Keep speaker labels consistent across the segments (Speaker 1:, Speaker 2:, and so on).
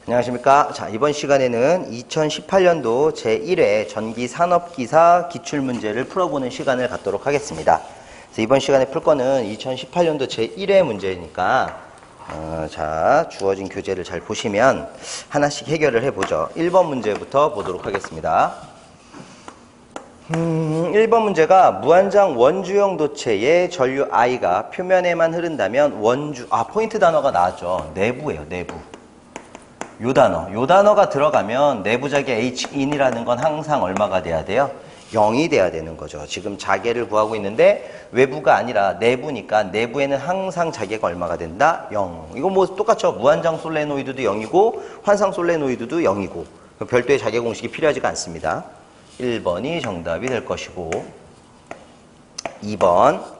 Speaker 1: 안녕하십니까. 자, 이번 시간에는 2018년도 제1회 전기산업기사 기출문제를 풀어보는 시간을 갖도록 하겠습니다. 그래서 이번 시간에 풀 거는 2018년도 제1회 문제니까 자, 주어진 교재를 잘 보시면 하나씩 해결을 해보죠. 1번 문제부터 보도록 하겠습니다. 1번 문제가 무한장 원주형 도체의 전류 I가 표면에만 흐른다면 포인트 단어가 나왔죠. 내부예요, 내부. 요 단어가 들어가면 내부자계 Hin이라는 건 항상 얼마가 돼야 돼요? 0이 돼야 되는 거죠. 지금 자계를 구하고 있는데 외부가 아니라 내부니까 내부에는 항상 자계가 얼마가 된다? 0. 이거 뭐 똑같죠. 무한장 솔레노이드도 0이고 환상 솔레노이드도 0이고 별도의 자계 공식이 필요하지가 않습니다. 1번이 정답이 될 것이고 2번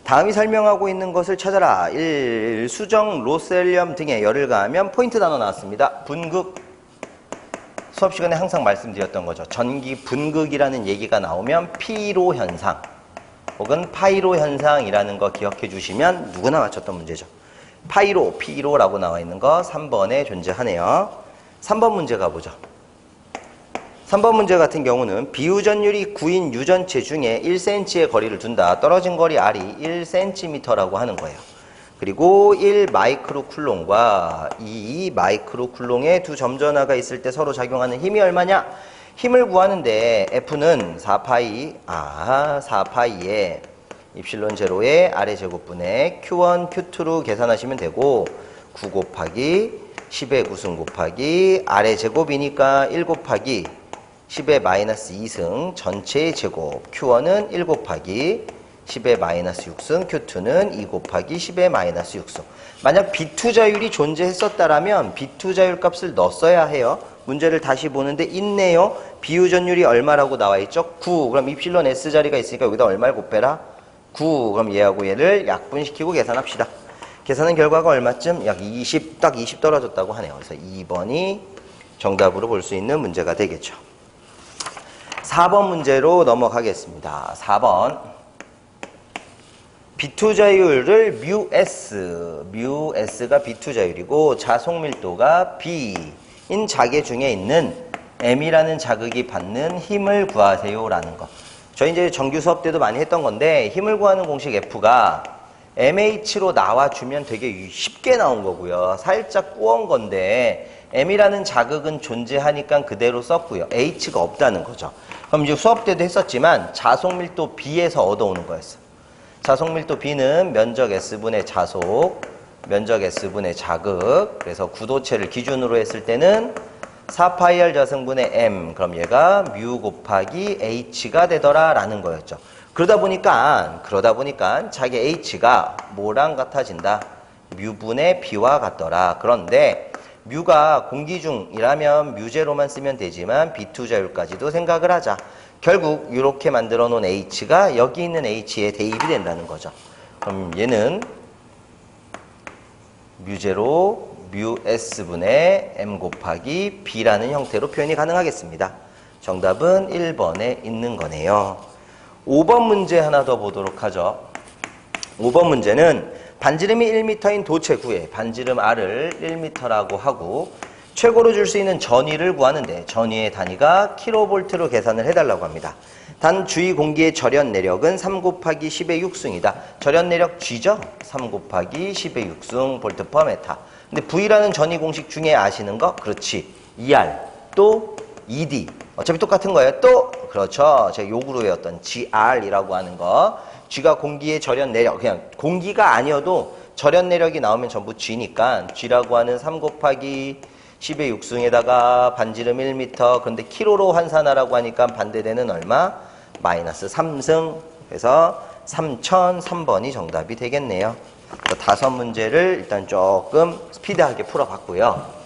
Speaker 1: 다음이 설명하고 있는 것을 찾아라. 1. 수정, 로셀륨 등에 열을 가하면 포인트 단어 나왔습니다. 분극. 수업 시간에 항상 말씀드렸던 거죠. 전기 분극이라는 얘기가 나오면 피로 현상 혹은 파이로 현상이라는 거 기억해 주시면 누구나 맞췄던 문제죠. 피로라고 나와 있는 거 3번에 존재하네요. 3번 문제 가보죠. 3번 문제 같은 경우는 비유전율이 9인 유전체 중에 1cm의 거리를 둔다. 떨어진 거리 R이 1cm라고 하는 거예요. 그리고 1 마이크로쿨롱과 2 마이크로쿨롱의 두 점전화가 있을 때 서로 작용하는 힘이 얼마냐? 힘을 구하는데 F는 4파이에 입실론 제로의 아래 제곱분의 Q1, Q2로 계산하시면 되고 9 곱하기 10의 9승 곱하기 아래 제곱이니까 1 곱하기 10의 마이너스 2승 전체의 제곱 Q1은 1 곱하기 10의 마이너스 6승 Q2는 2 곱하기 10의 마이너스 6승. 만약 비투자율이 존재했었다라면 비투자율 값을 넣었어야 해요. 문제를 다시 보는데 있네요. 비유전율이 얼마라고 나와 있죠? 9. 그럼 입실론 S 자리가 있으니까 여기다 얼마를 곱해라? 9. 그럼 얘하고 얘를 약분시키고 계산합시다. 계산한 결과가 얼마쯤? 약 20, 딱 20 떨어졌다고 하네요. 그래서 2번이 정답으로 볼 수 있는 문제가 되겠죠. 4번 문제로 넘어가겠습니다. 4번 비투자율을 뮤S가 비투자율이고 자속밀도가 B인 자계 중에 있는 M이라는 자극이 받는 힘을 구하세요라는 거. 저희 이제 정규 수업 때도 많이 했던 건데 힘을 구하는 공식 F가 MH로 나와주면 되게 쉽게 나온 거고요. 살짝 꼬은 건데 M이라는 자극은 존재하니까 그대로 썼고요. H가 없다는 거죠. 그럼 이제 수업 때도 했었지만 자속밀도 B에서 얻어오는 거였어. 자속밀도 B는 면적 S분의 자속, 면적 S분의 자극. 그래서 구도체를 기준으로 했을 때는 4파이R 자승분의 M. 그럼 얘가 뮤 곱하기 H가 되더라 라는 거였죠. 그러다 보니까 자기 H가 뭐랑 같아진다? 뮤분의 B와 같더라. 그런데 뮤가 공기 중이라면 뮤제로만 쓰면 되지만 비투자율까지도 생각을 하자. 결국 이렇게 만들어 놓은 H가 여기 있는 H에 대입이 된다는 거죠. 그럼 얘는 뮤제로 뮤 S분의 M 곱하기 B라는 형태로 표현이 가능하겠습니다. 정답은 1번에 있는 거네요. 5번 문제 하나 더 보도록 하죠. 5번 문제는 반지름이 1m인 도체 구해 반지름 R을 1m라고 하고 최고로 줄 수 있는 전위를 구하는데 전위의 단위가 kV로 계산을 해달라고 합니다. 단 주위 공기의 절연 내력은 3 곱하기 10의 6승이다. 절연 내력 G죠? 3 곱하기 10의 6승 볼트 퍼 메타. 근데 V라는 전위 공식 중에 아시는 거? 그렇지. ER 또 ED. 어차피 똑같은 거예요. 또 그렇죠. 제가 욕으로 외웠던 GR이라고 하는 거. G가 공기의 절연 내력. 그냥 공기가 아니어도 절연 내력이 나오면 전부 G니까 G라고 하는 3 곱하기 10의 6승에다가 반지름 1m. 그런데 키로로 환산하라고 하니까 반대되는 얼마? 마이너스 3승. 그래서 3003번이 정답이 되겠네요. 5문제를 일단 조금 스피드하게 풀어봤고요.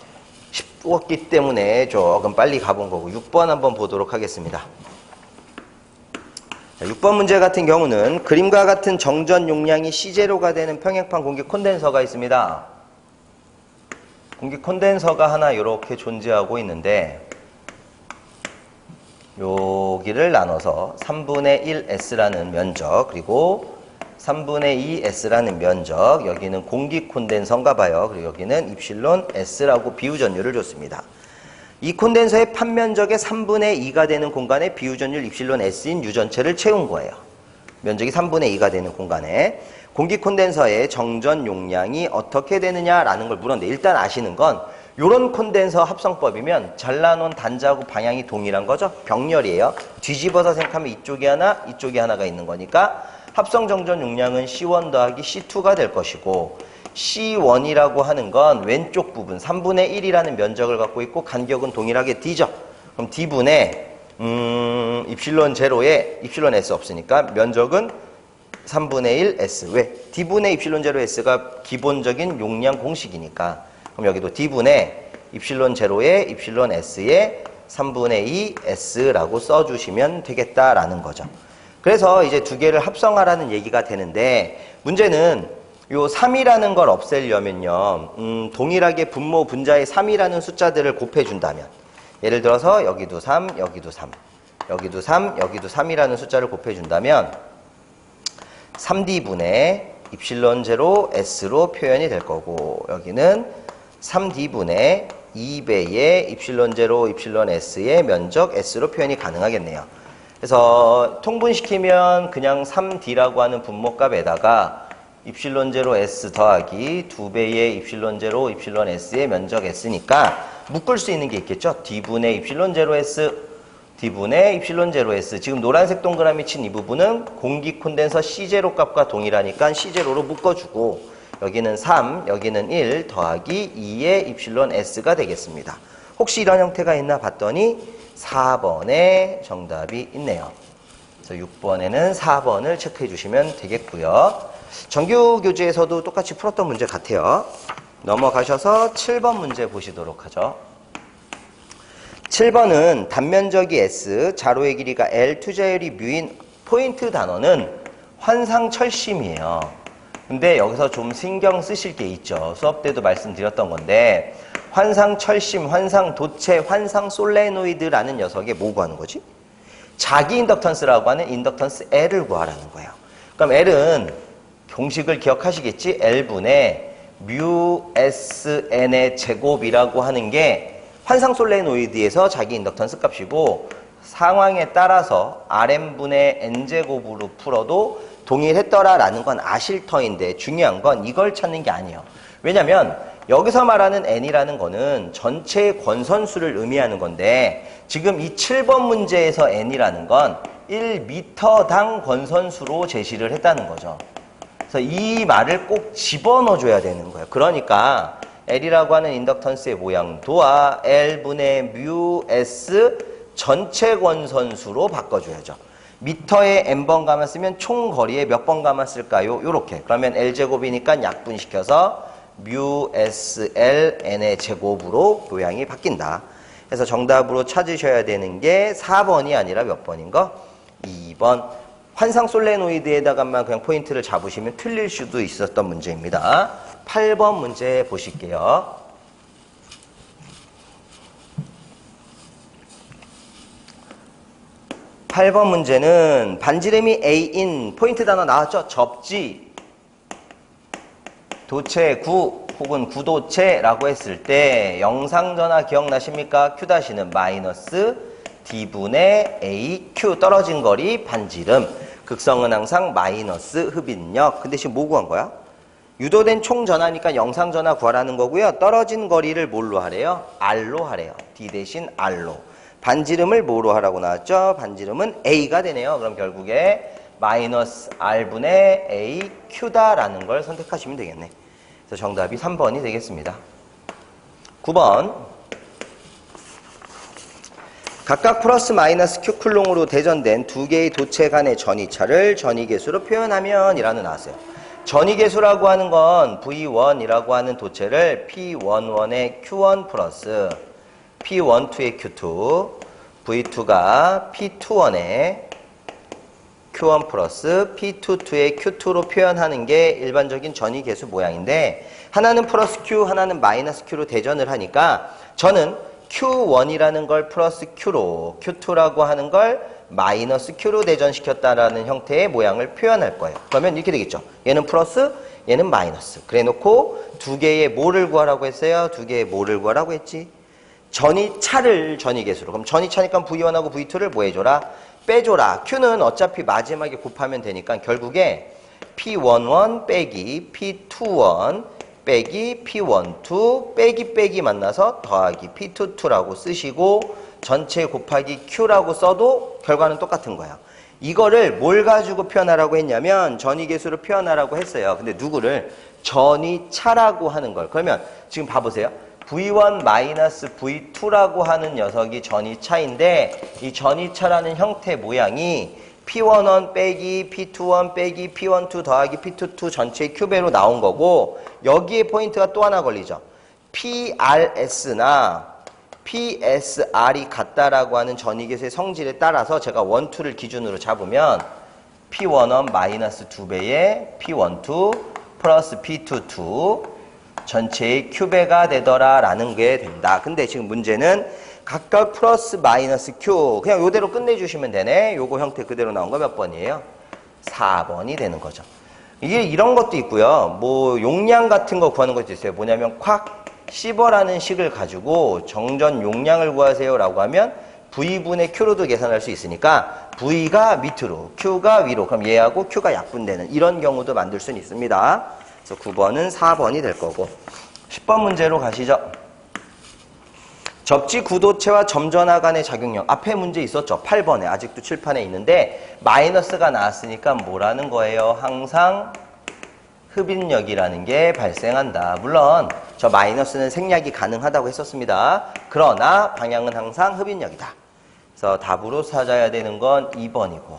Speaker 1: 쉽었기 때문에 조금 빨리 가본 거고 6번 한번 보도록 하겠습니다. 6번 문제 같은 경우는 그림과 같은 정전 용량이 C0가 되는 평행판 공기 콘덴서가 있습니다. 공기 콘덴서가 하나 이렇게 존재하고 있는데 여기를 나눠서 3분의 1S라는 면적 그리고 3분의 2 S라는 면적, 여기는 공기 콘덴서인가 봐요. 그리고 여기는 입실론 S라고 비유전율을 줬습니다. 이 콘덴서의 판면적의 3분의 2가 되는 공간에 비유전율 입실론 S인 U 전체를 채운 거예요. 면적이 3분의 2가 되는 공간에 공기 콘덴서의 정전 용량이 어떻게 되느냐라는 걸 물었는데, 일단 아시는 건 요런 콘덴서 합성법이면 잘라놓은 단자하고 방향이 동일한 거죠. 병렬이에요. 뒤집어서 생각하면 이쪽이 하나, 이쪽이 하나가 있는 거니까 합성 정전 용량은 C1 더하기 C2가 될 것이고, C1이라고 하는 건 왼쪽 부분 3분의 1이라는 면적을 갖고 있고 간격은 동일하게 D죠. 그럼 D분의 입실론 제로에 입실론 S 없으니까 면적은 3분의 1 S. 왜? D분의 입실론 제로 S가 기본적인 용량 공식이니까. 그럼 여기도 D분의 입실론 제로에 입실론 S에 3분의 2 S라고 써주시면 되겠다라는 거죠. 그래서 이제 두 개를 합성하라는 얘기가 되는데, 문제는 요 3이라는 걸 없애려면요, 동일하게 분모 분자의 3이라는 숫자들을 곱해준다면, 예를 들어서 여기도 3, 여기도 3, 여기도 3, 여기도 3이라는 숫자를 곱해준다면 3D분의 입실론 제로 S로 표현이 될 거고, 여기는 3D분의 2배의 입실론 제로 입실론 S의 면적 S로 표현이 가능하겠네요. 그래서 통분시키면 그냥 3D라고 하는 분모값에다가 입실론 제로 S 더하기 2배의 입실론 제로 입실론 S의 면적 S니까 묶을 수 있는 게 있겠죠. D분의 입실론 제로 S, D분의 입실론 제로 S. 지금 노란색 동그라미 친 이 부분은 공기 콘덴서 C0 값과 동일하니까 C0로 묶어주고, 여기는 3, 여기는 1 더하기 2의 입실론 S가 되겠습니다. 혹시 이런 형태가 있나 봤더니 4번에 정답이 있네요. 그래서 6번에는 4번을 체크해 주시면 되겠고요. 정규 교재에서도 똑같이 풀었던 문제 같아요. 넘어가셔서 7번 문제 보시도록 하죠. 7번은 단면적이 S, 자로의 길이가 L, 투자율이 뮤인 포인트 단어는 환상철심이에요. 근데 여기서 좀 신경 쓰실 게 있죠. 수업 때도 말씀드렸던 건데, 환상철심, 환상도체, 환상솔레노이드라는 녀석에 뭐 구하는 거지? 자기 인덕턴스라고 하는 인덕턴스 L을 구하라는 거예요. 그럼 L은 공식을 기억하시겠지? L분의 뮤 SN의 제곱이라고 하는 게 환상솔레노이드에서 자기 인덕턴스 값이고, 상황에 따라서 Rn분의 N제곱으로 풀어도 동일했더라라는 건 아실 터인데, 중요한 건 이걸 찾는 게 아니에요. 왜냐면 여기서 말하는 N이라는 거는 전체의 권선수를 의미하는 건데, 지금 이 7번 문제에서 N이라는 건 1m당 권선수로 제시를 했다는 거죠. 그래서 이 말을 꼭 집어넣어줘야 되는 거예요. 그러니까 L이라고 하는 인덕턴스의 모양도와 L분의 뮤 S 전체 권선수로 바꿔줘야죠. 미터에 n번 가만 쓰면 총 거리에 몇 번 가만 쓸까요? 요렇게. 그러면 L제곱이니까 약분시켜서 뮤 S L N의 제곱으로 모양이 바뀐다. 그래서 정답으로 찾으셔야 되는 게 4번이 아니라 몇 번인 거? 2번. 환상솔레노이드에다가만 그냥 포인트를 잡으시면 틀릴 수도 있었던 문제입니다. 8번 문제 보실게요. 8번 문제는 반지름이 A인 포인트 단어 나왔죠? 접지, 도체 9 혹은 구도체라고 했을 때 영상전화 기억나십니까? Q'는 마이너스 D분의 AQ 떨어진 거리 반지름, 극성은 항상 마이너스 흡인력. 근데 지금 뭐 구한 거야? 유도된 총전하니까 영상전화 구하라는 거고요. 떨어진 거리를 뭘로 하래요? R로 하래요. D 대신 R로. 반지름을 뭐로 하라고 나왔죠? 반지름은 A가 되네요. 그럼 결국에 마이너스 R분의 AQ다라는 걸 선택하시면 되겠네. 그래서 정답이 3번이 되겠습니다. 9번. 각각 플러스 마이너스 Q 쿨롱으로 대전된 두 개의 도체 간의 전이차를 전이계수로 표현하면 이라는 나왔어요. 전이계수라고 하는 건 V1이라고 하는 도체를 P11의 Q1 플러스 P12의 Q2, V2가 P21의 Q1 플러스 P22의 Q2로 표현하는 게 일반적인 전이계수 모양인데, 하나는 플러스 Q, 하나는 마이너스 Q로 대전을 하니까 저는 Q1이라는 걸 플러스 Q로, Q2라고 하는 걸 마이너스 Q로 대전시켰다라는 형태의 모양을 표현할 거예요. 그러면 이렇게 되겠죠. 얘는 플러스, 얘는 마이너스. 그래 놓고 두 개의 뭐를 구하라고 했어요? 두 개의 뭐를 구하라고 했지? 전이차를 전이계수로. 그럼 전이차니까 V1하고 V2를 뭐 해줘라? 빼줘라. Q는 어차피 마지막에 곱하면 되니까 결국에 P11 빼기 P21 빼기 P12 빼기 만나서 더하기 P22라고 쓰시고 전체 곱하기 Q라고 써도 결과는 똑같은 거예요. 이거를 뭘 가지고 표현하라고 했냐면 전이계수로 표현하라고 했어요. 근데 누구를? 전이차라고 하는 걸. 그러면 지금 봐보세요. V1 마이너스 V2라고 하는 녀석이 전이차인데 이 전이차라는 형태 모양이 P11 빼기 P21 빼기 P12 더하기 P22 전체의 큐배로 나온 거고 여기에 포인트가 또 하나 걸리죠. PRS나 PSR이 같다라고 하는 전이계수의 성질에 따라서 제가 1, 2를 기준으로 잡으면 P11 마이너스 2배의 P12 플러스 P22 전체의 큐배가 되더라라는 게 된다. 근데 지금 문제는 각각 플러스 마이너스 Q 그냥 요대로 끝내주시면 되네. 요거 형태 그대로 나온 거 몇 번이에요? 4번이 되는 거죠. 이게 이런 것도 있고요. 뭐 용량 같은 거 구하는 것도 있어요. 뭐냐면 콱 씹어라는 식을 가지고 정전 용량을 구하세요라고 하면 V분의 Q로도 계산할 수 있으니까 V가 밑으로 Q가 위로 그럼 얘하고 Q가 약분되는 이런 경우도 만들 수는 있습니다. 그래서 9번은 4번이 될 거고 10번 문제로 가시죠. 접지 구도체와 점전화 간의 작용력. 앞에 문제 있었죠. 8번에. 아직도 칠판에 있는데 마이너스가 나왔으니까 뭐라는 거예요? 항상 흡인력이라는 게 발생한다. 물론 저 마이너스는 생략이 가능하다고 했었습니다. 그러나 방향은 항상 흡인력이다. 그래서 답으로 찾아야 되는 건 2번이고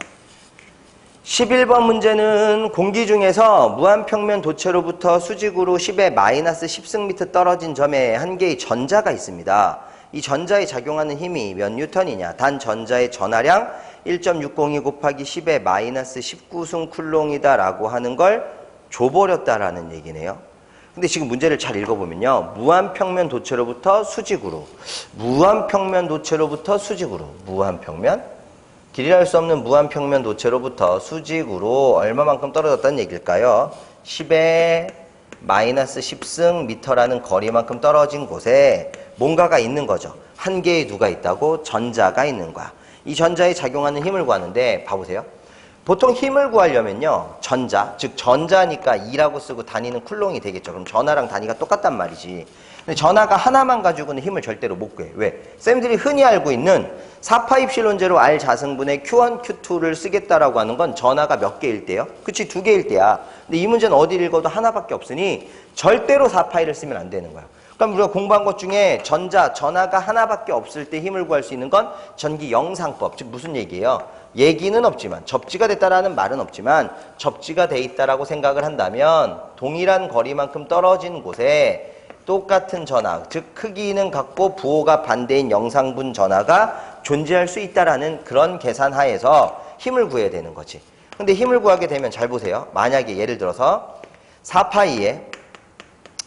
Speaker 1: 11번 문제는 공기 중에서 무한평면 도체로부터 수직으로 10의 마이너스 10승미터 떨어진 점에 한 개의 전자가 있습니다. 이 전자에 작용하는 힘이 몇 뉴턴이냐? 단 전자의 전하량 1.602 곱하기 10의 마이너스 19승 쿨롱이다 라고 하는 걸 줘버렸다라는 얘기네요. 근데 지금 문제를 잘 읽어보면요. 무한평면 도체로부터 수직으로 무한평면 도체로부터 수직으로 무한평면 길이라 할 수 없는 무한평면 도체로부터 수직으로 얼마만큼 떨어졌다는 얘기일까요? 10의 마이너스 10승 미터라는 거리만큼 떨어진 곳에 뭔가가 있는 거죠. 한 개의 누가 있다고? 전자가 있는 거야. 이 전자에 작용하는 힘을 구하는데 봐보세요. 보통 힘을 구하려면요. 전자, 즉 전자니까 2라고 쓰고 단위는 쿨롱이 되겠죠. 그럼 전하랑 단위가 똑같단 말이지. 근데 전하가 하나만 가지고는 힘을 절대로 못 구해. 왜? 쌤들이 흔히 알고 있는 4파입실론제로 R 자승분의 Q1, Q2를 쓰겠다라고 하는 건 전하가 몇 개일 때요? 그치, 2개일 때야. 근데 이 문제는 어디를 읽어도 하나밖에 없으니 절대로 4파이를 쓰면 안 되는 거야. 그럼 우리가 공부한 것 중에 전하가 하나밖에 없을 때 힘을 구할 수 있는 건 전기 영상법. 즉 무슨 얘기예요? 얘기는 없지만 접지가 됐다라는 말은 없지만 접지가 돼 있다라고 생각을 한다면 동일한 거리만큼 떨어진 곳에 똑같은 전하, 즉 크기는 같고 부호가 반대인 영상분 전하가 존재할 수 있다라는 그런 계산하에서 힘을 구해야 되는 거지. 근데 힘을 구하게 되면 잘 보세요. 만약에 예를 들어서 4파이에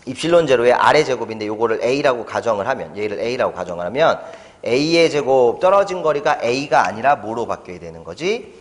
Speaker 1: 입실론 제로의 R의 제곱인데 요거를 A라고 가정을 하면 얘를 A라고 가정을 하면 A의 제곱 떨어진 거리가 A가 아니라 뭐로 바뀌어야 되는 거지?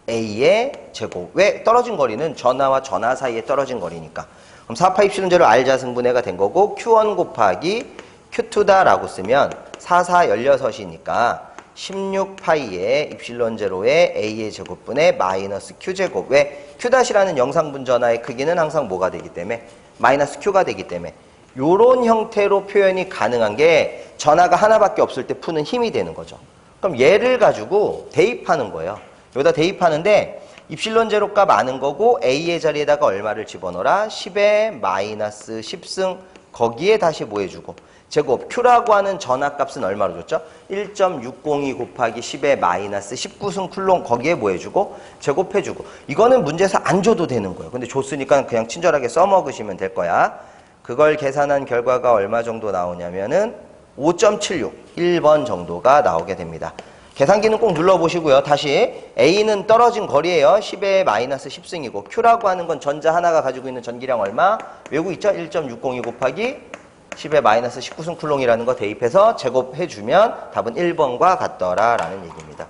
Speaker 1: 2A의 제곱. 왜? 떨어진 거리는 전하와 전하 사이에 떨어진 거리니까. 그럼 4파 입실론제로 R 자승분해가 된 거고 Q1 곱하기 Q2다라고 쓰면 4, 16이니까 16파이의 입실론제로의 A의 제곱분의 마이너스 Q제곱. 왜? Q'이라는 영상분 전하의 크기는 항상 뭐가 되기 때문에? 마이너스 Q가 되기 때문에. 요런 형태로 표현이 가능한 게 전하가 하나밖에 없을 때 푸는 힘이 되는 거죠. 그럼 얘를 가지고 대입하는 거예요. 여기다 대입하는데 입실론 제로 값 아는 거고 A의 자리에다가 얼마를 집어넣어라? 10의 마이너스 10승 거기에 다시 뭐 해주고 제곱 Q라고 하는 전하값은 얼마로 줬죠? 1.602 곱하기 10의 마이너스 19승 쿨롱 거기에 뭐 해주고 제곱해주고 이거는 문제에서 안 줘도 되는 거예요. 근데 줬으니까 그냥 친절하게 써먹으시면 될 거야. 그걸 계산한 결과가 얼마 정도 나오냐면은 5.76 1번 정도가 나오게 됩니다. 계산기는 꼭 눌러보시고요. 다시 A는 떨어진 거리예요. 10의 마이너스 10승이고 Q라고 하는 건 전자 하나가 가지고 있는 전기량 얼마? 외고 있죠? 1.602 곱하기 10의 마이너스 19승 쿨롱이라는 거 대입해서 제곱해주면 답은 1번과 같더라 라는 얘기입니다.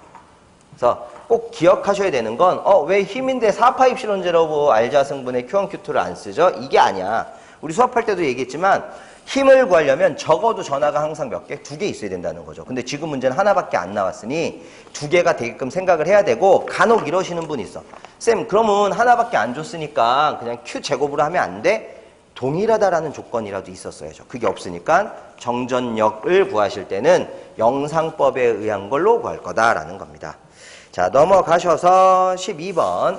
Speaker 1: 그래서 꼭 기억하셔야 되는 건 왜 힘인데 4파 입실론 제로 알자 승분의 Q1, Q2를 안 쓰죠? 이게 아니야. 우리 수업할 때도 얘기했지만 힘을 구하려면 적어도 전하가 항상 몇 개? 2개 있어야 된다는 거죠. 근데 지금 문제는 하나밖에 안 나왔으니 2개가 되게끔 생각을 해야 되고 간혹 이러시는 분이 있어. 쌤 그러면 하나밖에 안 줬으니까 그냥 Q 제곱으로 하면 안 돼? 동일하다라는 조건이라도 있었어야죠. 그게 없으니까 정전력을 구하실 때는 영상법에 의한 걸로 구할 거다라는 겁니다. 자, 넘어가셔서 12번.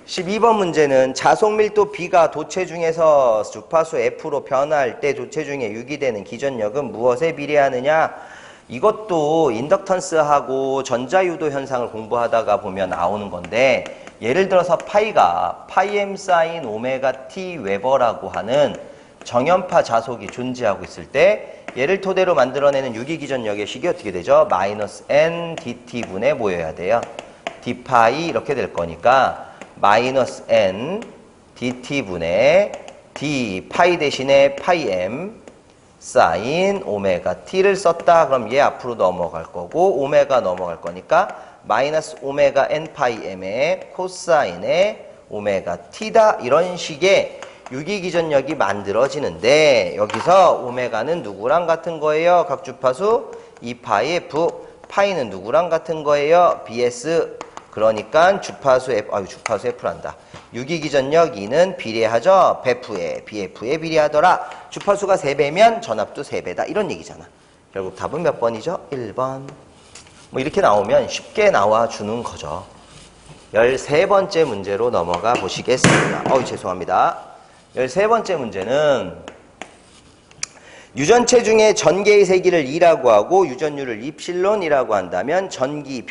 Speaker 1: 12번 문제는 자속밀도 B가 도체 중에서 주파수 F로 변화할 때 도체 중에 유기되는 기전력은 무엇에 비례하느냐? 이것도 인덕턴스하고 전자유도 현상을 공부하다가 보면 나오는 건데 예를 들어서 파이가 파이m 사인 오메가 t 웨버라고 하는 정연파 자속이 존재하고 있을 때 얘를 토대로 만들어내는 유기기전력의 식이 어떻게 되죠? 마이너스 n dt분에 모여야 돼요. d파이 이렇게 될 거니까 마이너스 n dt분의 d 파이 대신에 파이 m 사인 오메가 t를 썼다. 그럼 얘 앞으로 넘어갈 거고 오메가 넘어갈 거니까 마이너스 오메가 n 파이 m의 코사인의 오메가 t다. 이런 식의 유기기전력이 만들어지는데 여기서 오메가는 누구랑 같은 거예요? 각 주파수 2파이 f, 파이는 누구랑 같은 거예요? bs. 그러니까 주파수 f, 주파수 f란다. 유기기전력 2는 비례하죠? bf에 비례하더라. 주파수가 3배면 전압도 3배다. 이런 얘기잖아. 결국 답은 몇 번이죠? 1번. 뭐 이렇게 나오면 쉽게 나와주는 거죠. 13번째 문제로 넘어가 보시겠습니다. 죄송합니다. 13번째 문제는 유전체 중에 전개의 세기를 2라고 하고 유전율을 입실론이라고 한다면 전기,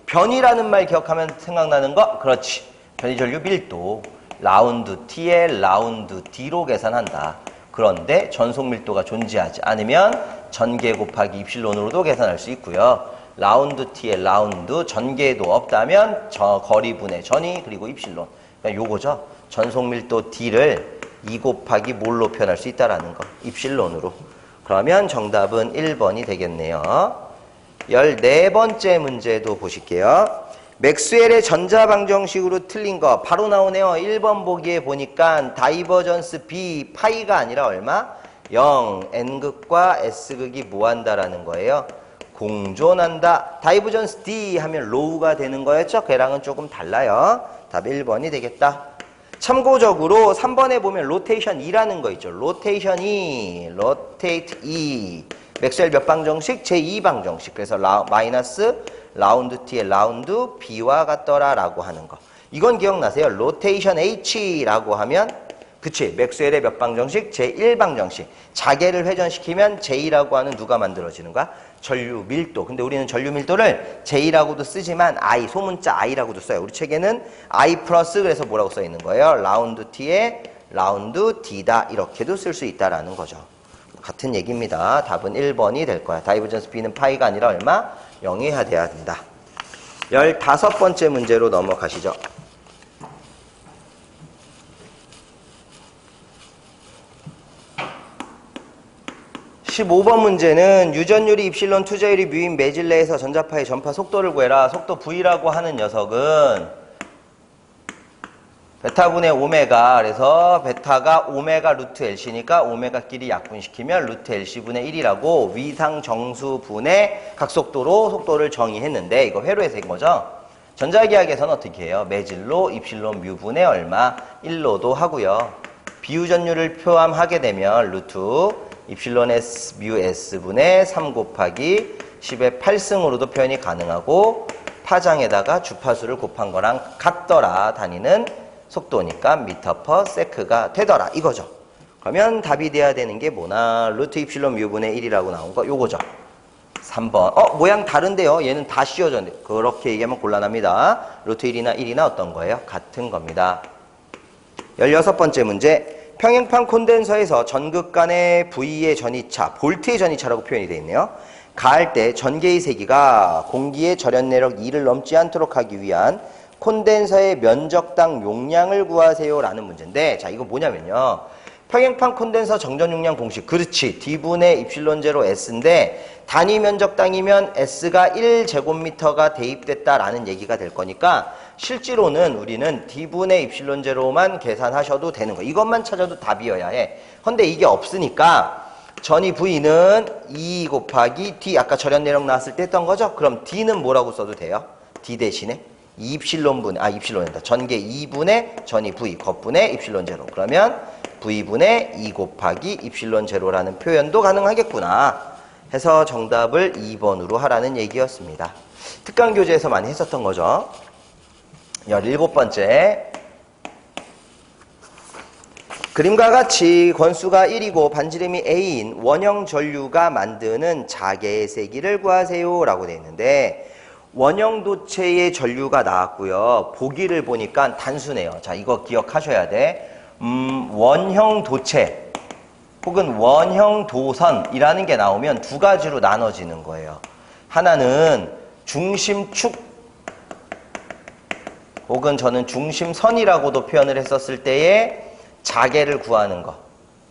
Speaker 1: 변위라는 말 기억하면 생각나는 거? 그렇지. 변이전류 밀도 라운드 T에 라운드 D로 계산한다. 그런데 전속 밀도가 존재하지 않으면 전개 곱하기 입실론으로도 계산할 수 있고요. 라운드 T에 라운드 전개도 없다면 거리분의 전위 그리고 입실론. 그러니까 요거죠. 전속 밀도 D를 2 곱하기 몰로 표현할 수 있다라는 거. 입실론으로. 그러면 정답은 1번이 되겠네요. 14번째 문제도 보실게요. 맥스웰의 전자방정식으로 틀린 거 바로 나오네요. 1번 보기에 보니까 다이버전스 B 파이가 아니라 얼마? 0. N극과 S극이 뭐한다라는 거예요? 공존한다. 다이버전스 D 하면 로우가 되는 거였죠? 걔랑은 조금 달라요. 답 1번이 되겠다. 참고적으로 3번에 보면 로테이션 2라는 거 있죠. 로테이션 2, 로테이트 2. 맥스웰 몇 방정식? 제2방정식. 그래서 마이너스 라운드 T의 라운드 B와 같더라 라고 하는 거. 이건 기억나세요? 로테이션 H라고 하면 그치. 맥스웰의 몇 방정식? 제1방정식. 자개를 회전시키면 J라고 하는 누가 만들어지는 거야? 전류 밀도. 근데 우리는 전류 밀도를 J라고도 쓰지만 I, 소문자 I라고도 써요. 우리 책에는 I 플러스 그래서 뭐라고 써 있는 거예요? 라운드 T에 라운드 D다. 이렇게도 쓸 수 있다라는 거죠. 같은 얘기입니다. 답은 1번이 될 거야. 다이버전스 B는 파이가 아니라 얼마? 0이 돼야 된다. 15번째 문제로 넘어가시죠. 15번 문제는 유전율이 입실론 투자율이 뮤인 매질 내에서 전자파의 전파 속도를 구해라. 속도 V라고 하는 녀석은 베타분의 오메가, 그래서 베타가 오메가 루트 LC니까 오메가끼리 약분시키면 루트 LC분의 1이라고 위상정수분의 각속도로 속도를 정의했는데 이거 회로에서 인 거죠. 전자기하학에서는 어떻게 해요? 매질로 입실론 뮤분의 얼마? 1로도 하고요. 비유전율을 표함하게 되면 루트 입실론 S 뮤 S분의 3 곱하기 10의 8승으로도 표현이 가능하고 파장에다가 주파수를 곱한 거랑 같더라. 단위는 속도니까 미터 퍼 세크가 되더라. 이거죠. 그러면 답이 돼야 되는 게 뭐나? 루트 입실론 뮤분의 1이라고 나온 거 요거죠. 3번. 모양 다른데요. 얘는 다 씌워졌는데. 그렇게 얘기하면 곤란합니다. 루트 1이나 1이나 어떤 거예요? 같은 겁니다. 16번째 문제. 평행판 콘덴서에서 전극 간의 V의 전이차, 볼트의 전이차라고 표현이 되어 있네요. 가할 때 전개의 세기가 공기의 절연 내력 2를 넘지 않도록 하기 위한 콘덴서의 면적당 용량을 구하세요 라는 문제인데, 자, 이거 뭐냐면요. 평행판 콘덴서 정전 용량 공식. 그렇지. D분의 입실론 제로 S인데 단위 면적당이면 S가 1제곱미터가 대입됐다라는 얘기가 될 거니까 실제로는 우리는 D분의 입실론 제로만 계산하셔도 되는 거. 이것만 찾아도 답이어야 해. 근데 이게 없으니까 전위 V는 2 곱하기 D, 아까 절연 내력 나왔을 때 했던 거죠? 그럼 D는 뭐라고 써도 돼요? D 대신에 입실론이다. 전개 2분의 전위 V, 겉분의 입실론 제로. 그러면 V분의 2 곱하기 입실론 제로라는 표현도 가능하겠구나 해서 정답을 2번으로 하라는 얘기였습니다. 특강 교재에서 많이 했었던 거죠. 17번째. 그림과 같이 권수가 1이고 반지름이 A인 원형 전류가 만드는 자개의 세기를 구하세요 라고 되어 있는데 원형 도체의 전류가 나왔고요. 보기를 보니까 단순해요. 자, 이거 기억하셔야 돼. 원형 도체 혹은 원형 도선이라는 게 나오면 두 가지로 나눠지는 거예요. 하나는 중심축 혹은 저는 중심선이라고도 표현을 했었을 때에 자개를 구하는 거.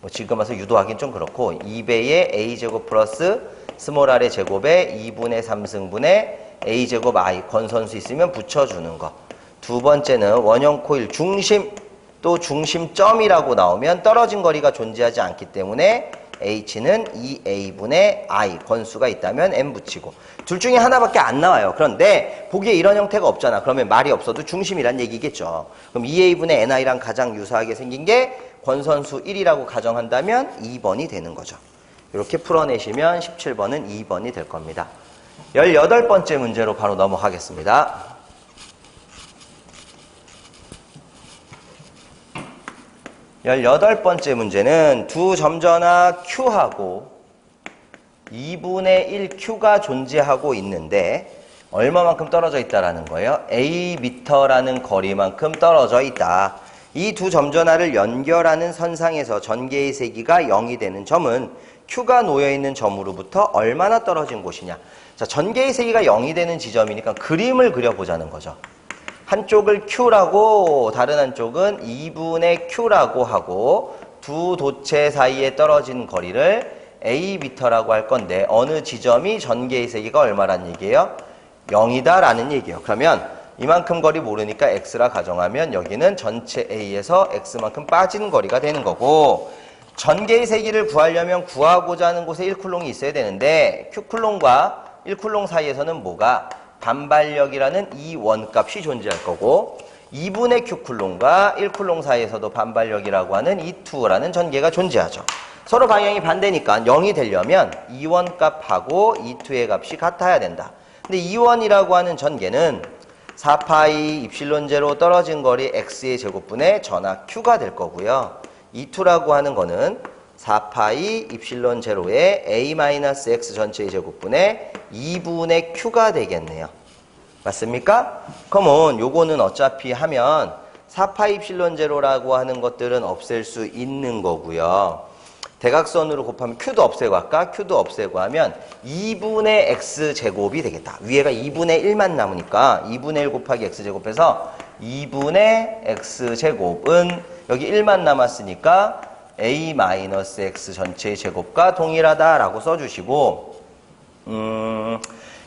Speaker 1: 뭐 지금 와서 유도하긴 좀 그렇고 2배의 a제곱 플러스 스몰 r의 제곱에 2분의 3승분의 a제곱 i 건선수 있으면 붙여주는 거. 두 번째는 원형 코일 중심 또 중심점이라고 나오면 떨어진 거리가 존재하지 않기 때문에 h는 2a분의 i 건수가 있다면 m 붙이고 둘 중에 하나밖에 안 나와요. 그런데 보기에 이런 형태가 없잖아. 그러면 말이 없어도 중심이란 얘기겠죠. 그럼 2a분의 ni랑 가장 유사하게 생긴 게 권선수 1이라고 가정한다면 2번이 되는 거죠. 이렇게 풀어내시면 17번은 2번이 될 겁니다. 18번째 문제로 바로 넘어가겠습니다. 18번째 문제는 두 점전화 Q하고 2분의 1Q가 존재하고 있는데 얼마만큼 떨어져 있다라는 거예요? A 미터라는 거리만큼 떨어져 있다. 이 두 점전화를 연결하는 선상에서 전개의 세기가 0이 되는 점은 Q가 놓여있는 점으로부터 얼마나 떨어진 곳이냐. 자, 전개의 세기가 0이 되는 지점이니까 그림을 그려보자는 거죠. 한쪽을 Q라고 다른 한쪽은 2분의 Q라고 하고 두 도체 사이에 떨어진 거리를 A 미터라고 할 건데 어느 지점이 전개의 세기가 얼마란 얘기예요? 0이다 라는 얘기예요. 그러면 이만큼 거리 모르니까 X라 가정하면 여기는 전체 A에서 X만큼 빠진 거리가 되는 거고 전개의 세기를 구하려면 구하고자 하는 곳에 1쿨롱이 있어야 되는데 Q쿨롱과 1쿨롱 사이에서는 뭐가? 반발력이라는 이 원값이 존재할 거고 2분의 Q쿨롱과 1쿨롱 사이에서도 반발력이라고 하는 E2라는 전개가 존재하죠. 서로 방향이 반대니까 0이 되려면 E1 값하고 E2의 값이 같아야 된다. 근데 E1이라고 하는 전개는 4파이 입실론 제로 떨어진 거리 X의 제곱분의 전하 Q가 될 거고요. E2라고 하는 거는 4파이 입실론 제로의 A-X 전체의 제곱분의 2분의 Q가 되겠네요. 맞습니까? 그러면 요거는 어차피 하면 4파이 입실론 제로라고 하는 것들은 없앨 수 있는 거고요. 대각선으로 곱하면 Q도 없애고 할까? Q도 없애고 하면 2분의 X제곱이 되겠다. 위에가 2분의 1만 남으니까 2분의 1 곱하기 X제곱해서 2분의 X제곱은 여기 1만 남았으니까 A-X 전체의 제곱과 동일하다라고 써주시고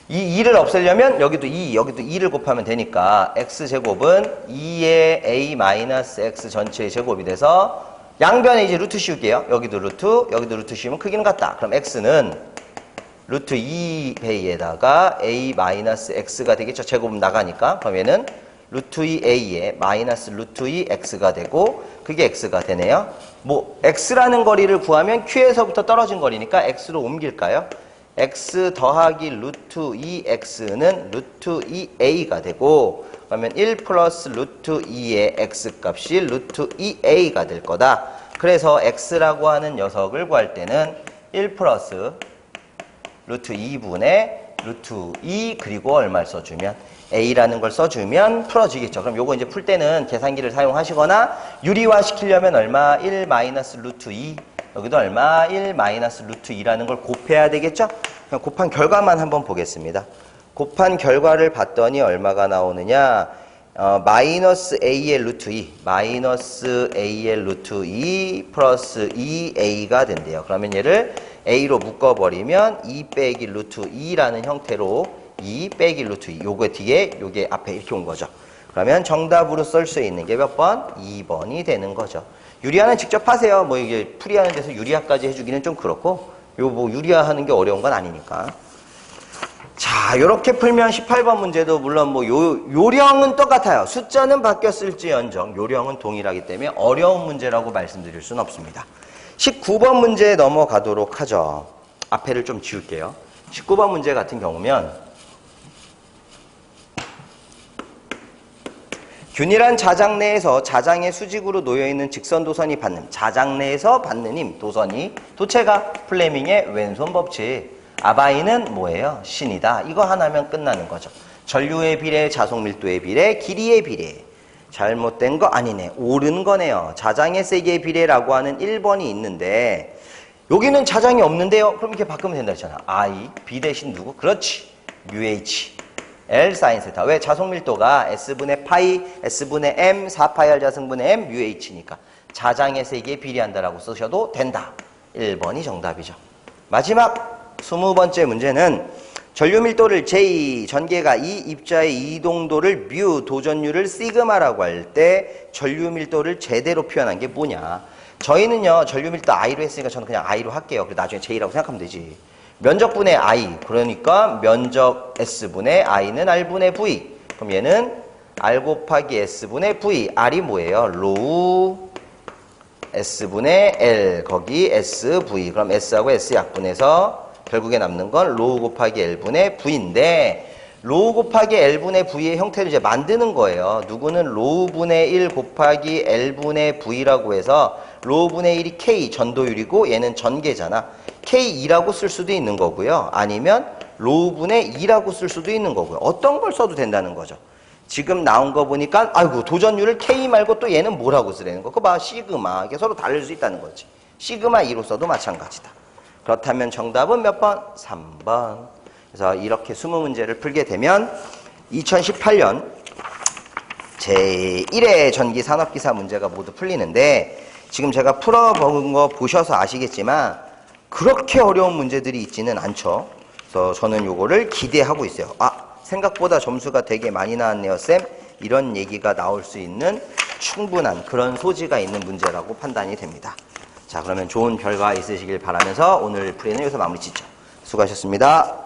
Speaker 1: 이 2를 없애려면 여기도 2, 여기도 2를 곱하면 되니까 X제곱은 2의 A-X 전체의 제곱이 돼서 양변에 이제 루트 씌울게요. 여기도 루트 씌우면 크기는 같다. 그럼 X는 루트 2배에다가 A-X가 되겠죠. 제곱은 나가니까. 그럼 얘는 루트 2A에 마이너스 루트 2X가 되고 그게 X가 되네요. 뭐 X라는 거리를 구하면 Q에서부터 떨어진 거리니까 X로 옮길까요? X 더하기 루트 2X는 루트 2A가 되고 그러면 1 플러스 루트 2의 X 값이 루트 2A가 될 거다. 그래서 X라고 하는 녀석을 구할 때는 1 플러스 루트 2분의 루트 2 그리고 얼마를 써주면 A라는 걸 써주면 풀어지겠죠. 그럼 요거 이제 풀 때는 계산기를 사용하시거나 유리화 시키려면 얼마? 1 마이너스 루트 2 여기도 얼마? 1 마이너스 루트 2라는 걸 곱해야 되겠죠? 그럼 곱한 결과만 한번 보겠습니다. 곱한 결과를 봤더니 얼마가 나오느냐? 마이너스 AL 루트 2, 마이너스 AL 루트 2 플러스 2A가 된대요. 그러면 얘를 A로 묶어버리면 2 빼기 루트 2라는 형태로 2 빼기 루트 2. 요거 뒤에, 요게 앞에 이렇게 온 거죠. 그러면 정답으로 쓸 수 있는 게 몇 번? 2번이 되는 거죠. 유리화는 직접 하세요. 뭐 이게 풀이하는 데서 유리화까지 해주기는 좀 그렇고, 요 뭐 유리화하는 게 어려운 건 아니니까. 자, 요렇게 풀면 18번 문제도 물론 뭐 요령은 똑같아요. 숫자는 바뀌었을지언정 요령은 동일하기 때문에 어려운 문제라고 말씀드릴 수는 없습니다. 19번 문제 넘어가도록 하죠. 앞에를 좀 지울게요. 19번 문제 같은 경우면 균일한 자장 내에서 자장의 수직으로 놓여있는 직선도선이 받는, 자장 내에서 받는 힘, 도선이 도체가 플레밍의 왼손 법칙. 아바이는 뭐예요? 신이다. 이거 하나면 끝나는 거죠. 전류의 비례, 자속 밀도의 비례, 길이의 비례. 잘못된 거 아니네. 옳은 거네요. 자장의 세기의 비례라고 하는 1번이 있는데 여기는 자장이 없는데요. 그럼 이렇게 바꾸면 된다 했잖아. I, B 대신 누구? 그렇지. UH, L 사인 세타. 왜? 자속 밀도가 S분의 파이, S분의 M, 4파이 R 자승분의 M, UH니까 자장의 세기에 비례한다라고 쓰셔도 된다. 1번이 정답이죠. 마지막 20번째 문제는 전류 밀도를 J, 전개가 2, 입자의 이동도를 뮤, 도전율을 시그마라고 할 때 전류 밀도를 제대로 표현한 게 뭐냐. 저희는요, 전류 밀도 I로 했으니까 저는 그냥 I로 할게요. 그리고 나중에 J라고 생각하면 되지. 면적분의 I, 그러니까 면적 S분의 I는 R분의 V. 그럼 얘는 R 곱하기 S분의 V. R이 뭐예요? 로우 S분의 L, 거기 SV. 그럼 S하고 S 약분해서 결국에 남는 건 로우 곱하기 L분의 V인데 로우 곱하기 L분의 V의 형태를 이제 만드는 거예요. 누구는 로우분의 1 곱하기 L분의 V라고 해서 로우분의 1이 K 전도율이고 얘는 전개잖아. K2라고 쓸 수도 있는 거고요. 아니면 로우분의 2라고 쓸 수도 있는 거고요. 어떤 걸 써도 된다는 거죠. 지금 나온 거 보니까 아이고 도전율을 K 말고 또 얘는 뭐라고 쓰라는 거. 그거 봐. 시그마. 이게 서로 다를 수 있다는 거지. 시그마 2로 써도 마찬가지다. 그렇다면 정답은 몇 번? 3번. 그래서 이렇게 20문제를 풀게 되면 2018년 제1회 전기산업기사 문제가 모두 풀리는데 지금 제가 풀어본 거 보셔서 아시겠지만 그렇게 어려운 문제들이 있지는 않죠. 그래서 저는 요거를 기대하고 있어요. 아, 생각보다 점수가 되게 많이 나왔네요, 쌤. 이런 얘기가 나올 수 있는 충분한 그런 소지가 있는 문제라고 판단이 됩니다. 자, 그러면 좋은 결과 있으시길 바라면서 오늘 풀이는 여기서 마무리 짓죠. 수고하셨습니다.